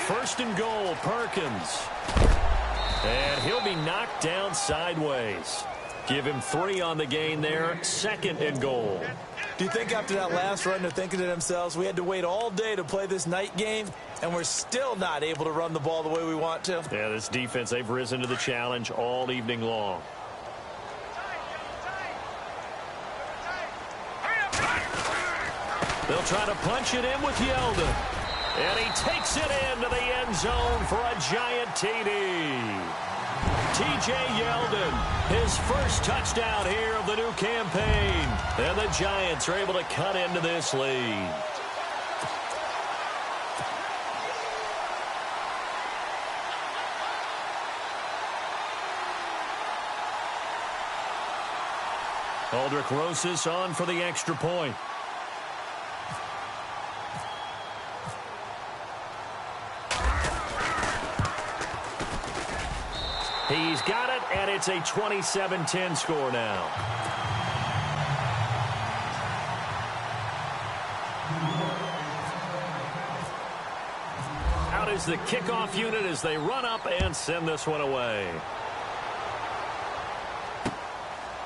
First and goal, Perkins. And he'll be knocked down sideways. Give him 3 on the gain there. 2nd and goal. Do you think after that last run they're thinking to themselves, we had to wait all day to play this night game, and we're still not able to run the ball the way we want to? Yeah, this defense, they've risen to the challenge all evening long. They'll try to punch it in with Yeldon. And he takes it into the end zone for a giant TD. T.J. Yeldon, his first touchdown here of the new campaign. And the Giants are able to cut into this lead. Aldrich Rosas on for the extra point. He's got it, and it's a 27-10 score now. as the kickoff unit as they run up and send this one away.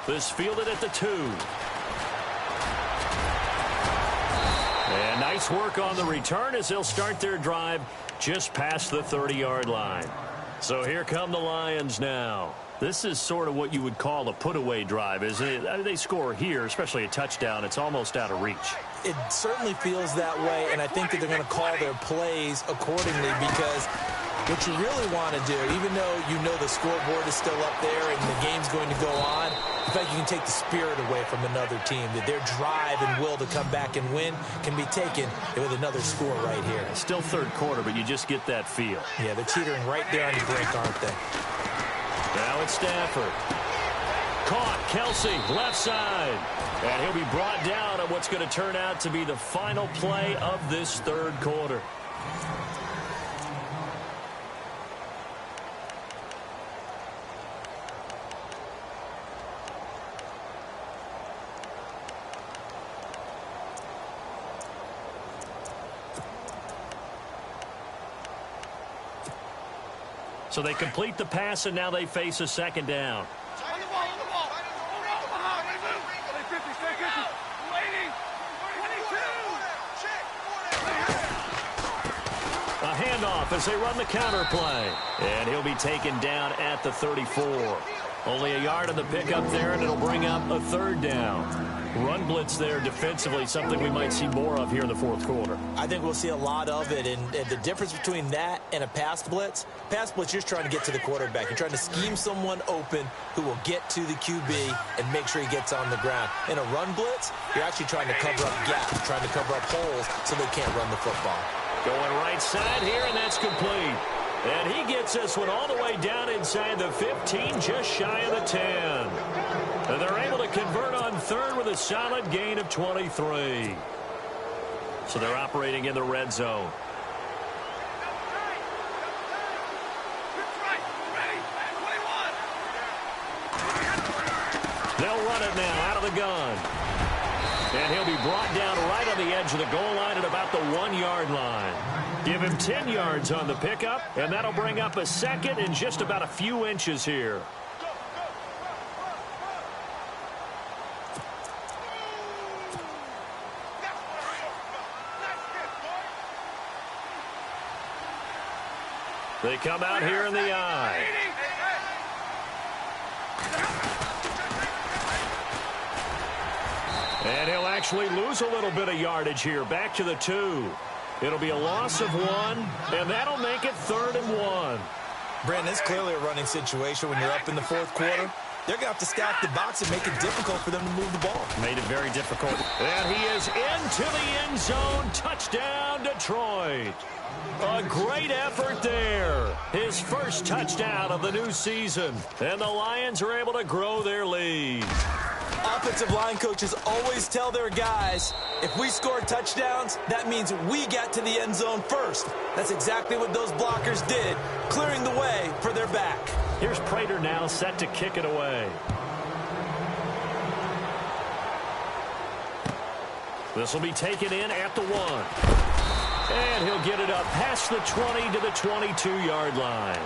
This fielded at the 2. And nice work on the return as they'll start their drive just past the 30-yard line. So here come the Lions now. This is sort of what you would call a put-away drive, isn't it? They score here, especially a touchdown. It's almost out of reach. It certainly feels that way, and I think that they're going to call their plays accordingly because what you really want to do, even though you know the scoreboard is still up there and the game's going to go on, in fact, you can take the spirit away from another team, that their drive and will to come back and win can be taken with another score right here. Still third quarter, but you just get that feel. Yeah, they're teetering right there on the break, aren't they? Now it's Stafford. Caught, Kelsey, left side. And he'll be brought down on what's going to turn out to be the final play of this third quarter. So they complete the pass, and now they face a second down. On the ball, on the ball. Behind. 50 seconds. Waiting. 22. A handoff as they run the counter play. And he'll be taken down at the 34. Only a yard on the pickup there, and it'll bring up a third down. Run blitz there defensively, something we might see more of here in the fourth quarter. I think we'll see a lot of it, and the difference between that and a pass blitz, you're just trying to get to the quarterback. You're trying to scheme someone open who will get to the QB and make sure he gets on the ground. In a run blitz, you're actually trying to cover up gaps, trying to cover up holes so they can't run the football. Going right side here, and that's complete. And he gets this one all the way down inside the 15, just shy of the 10. And they're able to convert on third with a solid gain of 23. So they're operating in the red zone. They'll run it now out of the gun. And he'll be brought down right on the edge of the goal line at about the 1-yard line. Give him 10 yards on the pickup, and that'll bring up a second in just about a few inches here. They come out here in the eye. And he'll actually lose a little bit of yardage here. Back to the 2. It'll be a loss of 1, and that'll make it 3rd and 1. Brandon, it's clearly a running situation when you're up in the fourth quarter. They're going to have to stack the box and make it difficult for them to move the ball. Made it very difficult. And he is into the end zone. Touchdown, Detroit. A great effort there. His first touchdown of the new season. And the Lions are able to grow their lead. Offensive line coaches always tell their guys, if we score touchdowns, that means we got to the end zone first. That's exactly what those blockers did, clearing the way for their back. Here's Prater now set to kick it away. This will be taken in at the 1. And he'll get it up past the 20 to the 22-yard line.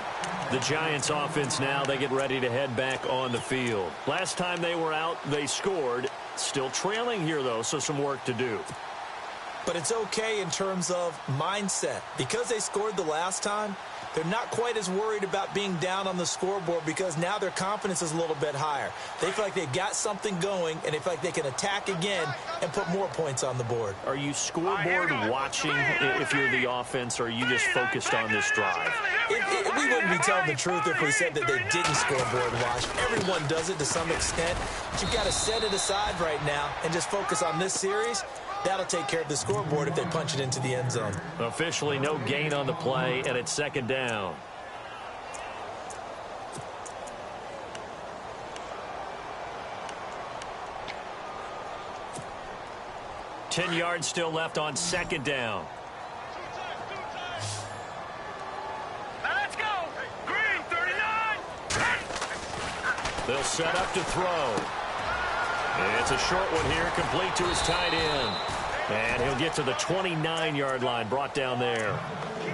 The Giants offense now, they get ready to head back on the field. Last time they were out, they scored. Still trailing here, though, so some work to do. But it's okay in terms of mindset. Because they scored the last time, they're not quite as worried about being down on the scoreboard because now their confidence is a little bit higher. They feel like they've got something going, and they feel like they can attack again and put more points on the board. Are you scoreboard watching if you're the offense, or are you just focused on this drive? We wouldn't be telling the truth if we said that they didn't scoreboard watch. Everyone does it to some extent. But you've got to set it aside right now and just focus on this series. That'll take care of the scoreboard if they punch it into the end zone. Officially no gain on the play, and it's second down. Ten yards still left on second down. Let's go. Green, 39. They'll set up to throw. It's a short one here, complete to his tight end. And he'll get to the 29-yard line, brought down there.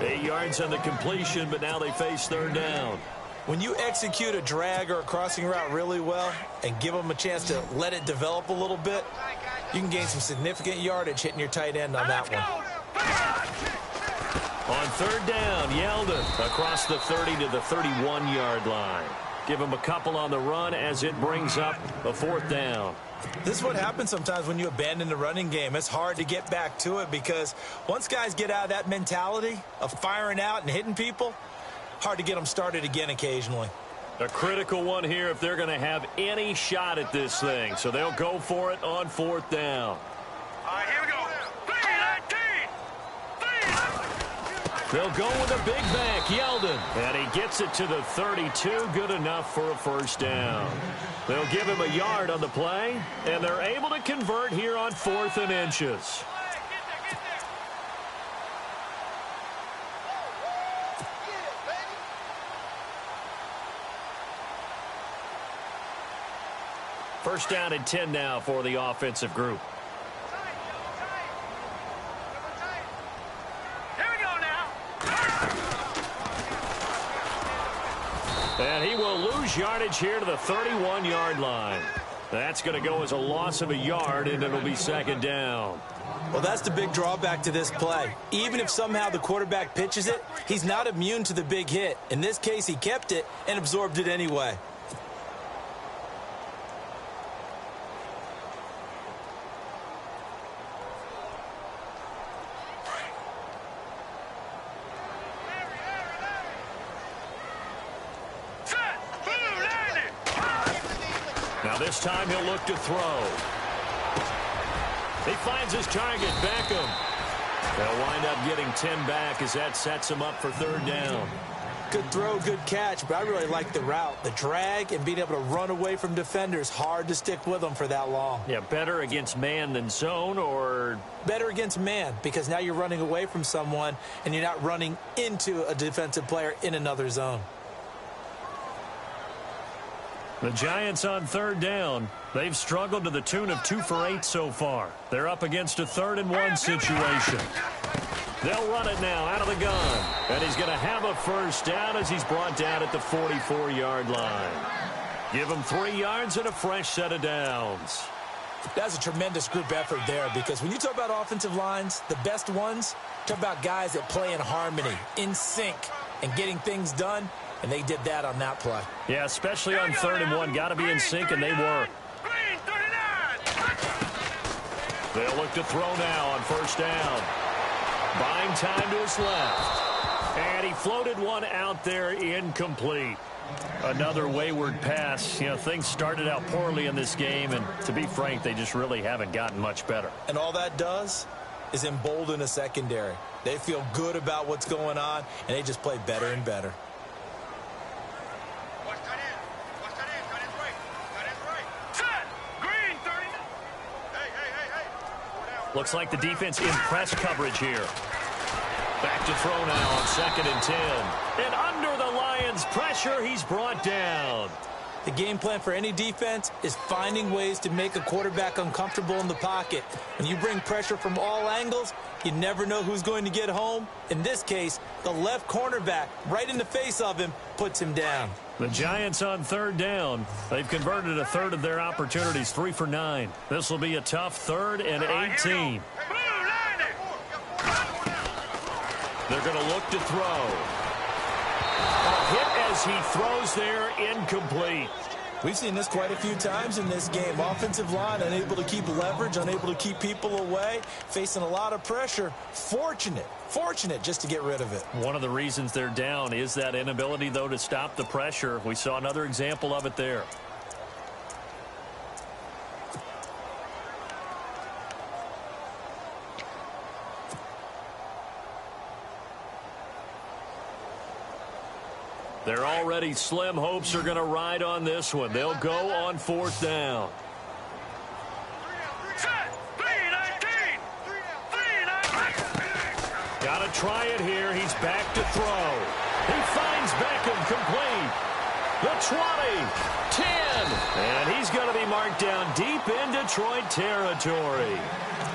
8 yards on the completion, but now they face third down. When you execute a drag or a crossing route really well and give them a chance to let it develop a little bit, you can gain some significant yardage hitting your tight end on that one. On third down, Yeldon across the 30 to the 31-yard line. Give him a couple on the run as it brings up a fourth down. This is what happens sometimes when you abandon the running game. It's hard to get back to it because once guys get out of that mentality of firing out and hitting people, hard to get them started again occasionally. A critical one here if they're going to have any shot at this thing. So they'll go for it on fourth down. All right, here we go. 3-19. They'll go with a big back, Yeldon. And he gets it to the 32. Good enough for a first down. They'll give him a yard on the play, and they're able to convert here on 4th and inches. First down and 10 now for the offensive group. Here we go now. And he will lose yardage here to the 31-yard line. That's going to go as a loss of a yard, and it'll be second down. Well, that's the big drawback to this play. Even if somehow the quarterback pitches it, he's not immune to the big hit. In this case, he kept it and absorbed it anyway. Now this time he'll look to throw. He finds his target, Beckham. They'll wind up getting 10 back as that sets him up for third down. Good throw, good catch, but I really like the route. The drag and being able to run away from defenders, hard to stick with them for that long. Yeah, better against man than zone, or? Better against man, because now you're running away from someone and you're not running into a defensive player in another zone. The Giants on third down. They've struggled to the tune of 2 for 8 so far. They're up against a 3rd and 1 situation. They'll run it now out of the gun. And he's going to have a first down as he's brought down at the 44-yard line. Give him 3 yards and a fresh set of downs. That's a tremendous group effort there, because when you talk about offensive lines, the best ones, talk about guys that play in harmony, in sync, and getting things done. And they did that on that play. Yeah, especially on 3rd and 1. Got to be in sync, and they were. They'll look to throw now on first down. Buying time to his left. And he floated one out there incomplete. Another wayward pass. You know, things started out poorly in this game, and to be frank, they just really haven't gotten much better. And all that does is embolden a secondary. They feel good about what's going on, and they just play better and better. Looks like the defense in press coverage here. Back to throw now on 2nd and 10. And under the Lions' pressure, he's brought down. The game plan for any defense is finding ways to make a quarterback uncomfortable in the pocket. When you bring pressure from all angles, you never know who's going to get home. In this case, the left cornerback, right in the face of him, puts him down. The Giants on third down. They've converted a 1/3 of their opportunities, 3 for 9. This will be a tough 3rd and 18. They're going to look to throw. A hit as he throws there, incomplete. We've seen this quite a few times in this game. Offensive line unable to keep leverage, unable to keep people away, facing a lot of pressure. Fortunate just to get rid of it. One of the reasons they're down is that inability, though, to stop the pressure. We saw another example of it there. Their already slim hopes are going to ride on this one. They'll go on 4th down. Got to try it here. He's back to throw. He finds Beckham complete. The 20, 10, and he's going to be marked down deep in Detroit territory.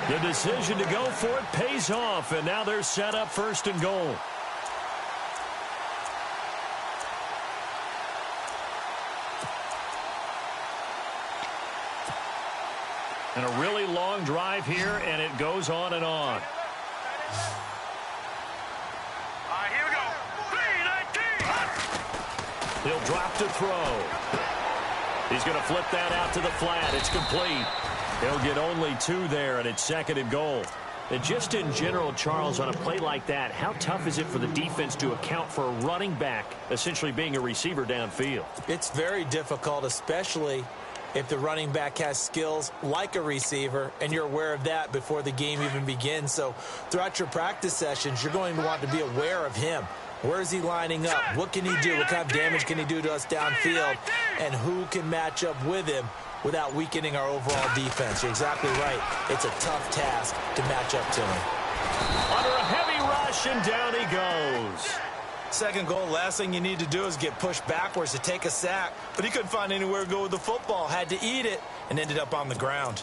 The decision to go for it pays off, and now they're set up 1st and goal. And a really long drive here, and it goes on and on. Here we go. 3-19. He'll drop to throw. He's going to flip that out to the flat. It's complete. He'll get only 2 there, and it's 2nd and goal. And just in general, Charles, on a play like that, how tough is it for the defense to account for a running back essentially being a receiver downfield? It's very difficult, especially if the running back has skills like a receiver, and you're aware of that before the game even begins. So throughout your practice sessions, you're going to want to be aware of him. Where is he lining up? What can he do? What kind of damage can he do to us downfield? And who can match up with him without weakening our overall defense? You're exactly right. It's a tough task to match up to him. Under a heavy rush, and down he goes. 2nd goal, last thing you need to do is get pushed backwards to take a sack. But he couldn't find anywhere to go with the football. Had to eat it and ended up on the ground.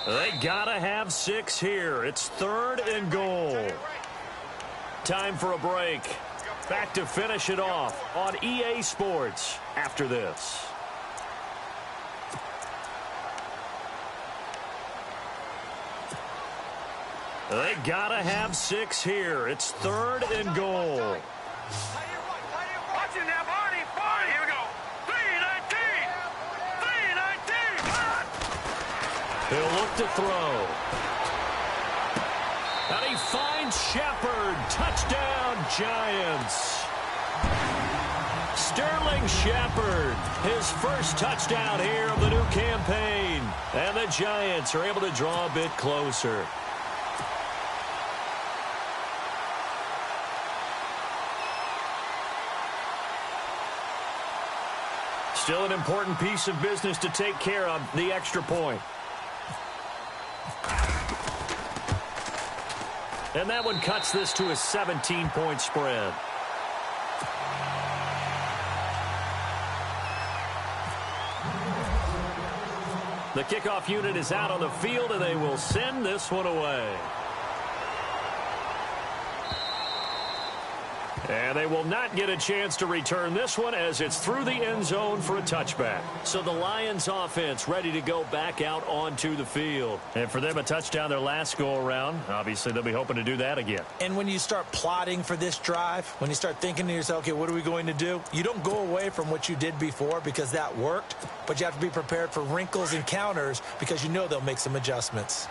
They gotta have 6 here. It's 3rd and goal. Time for a break. Back to finish it off on EA Sports after this. They gotta have 6 here. It's 3rd and goal. Watch it now, Barney. Here we go. 3-19. 3-19. He'll look to throw. And he finds Shepard. Touchdown, Giants. Sterling Shepard, his first touchdown here of the new campaign. And the Giants are able to draw a bit closer. Still an important piece of business to take care of, the extra point. And that one cuts this to a 17-point spread. The kickoff unit is out on the field, and they will send this one away. And they will not get a chance to return this one as it's through the end zone for a touchback. So the Lions offense ready to go back out onto the field. And for them, a touchdown their last go-around. Obviously, they'll be hoping to do that again. And when you start plotting for this drive, when you start thinking to yourself, okay, what are we going to do? You don't go away from what you did before because that worked, but you have to be prepared for wrinkles and counters because you know they'll make some adjustments.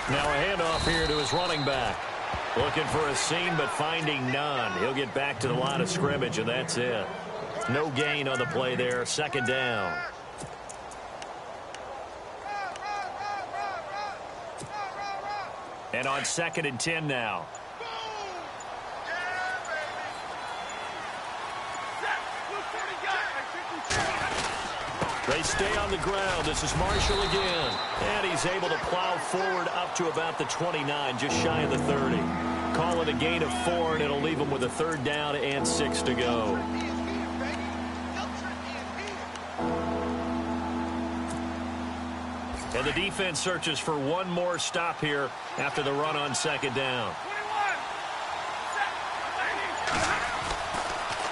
Now a handoff here to his running back. Looking for a seam, but finding none. He'll get back to the line of scrimmage, and that's it. No gain on the play there. 2nd down. And on 2nd and 10 now. They stay on the ground. This is Marshall again. And he's able to plow forward up to about the 29, just shy of the 30. Call it a gain of 4, and it'll leave him with a 3rd down and 6 to go. And the defense searches for one more stop here after the run on 2nd down.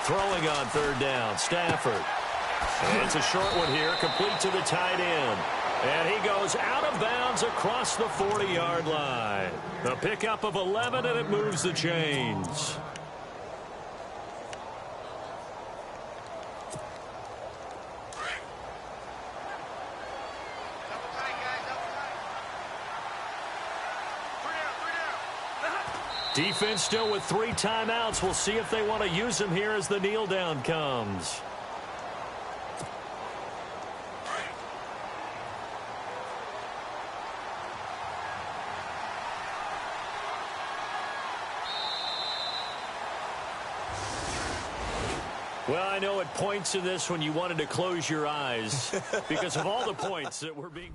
Throwing on 3rd down, Stafford. And it's a short one here, complete to the tight end. And he goes out of bounds across the 40-yard line. A pickup of 11, and it moves the chains. Defense still with 3 timeouts. We'll see if they want to use them here as the kneel down comes. Well, I know at points in this when you wanted to close your eyes because of all the points that were being...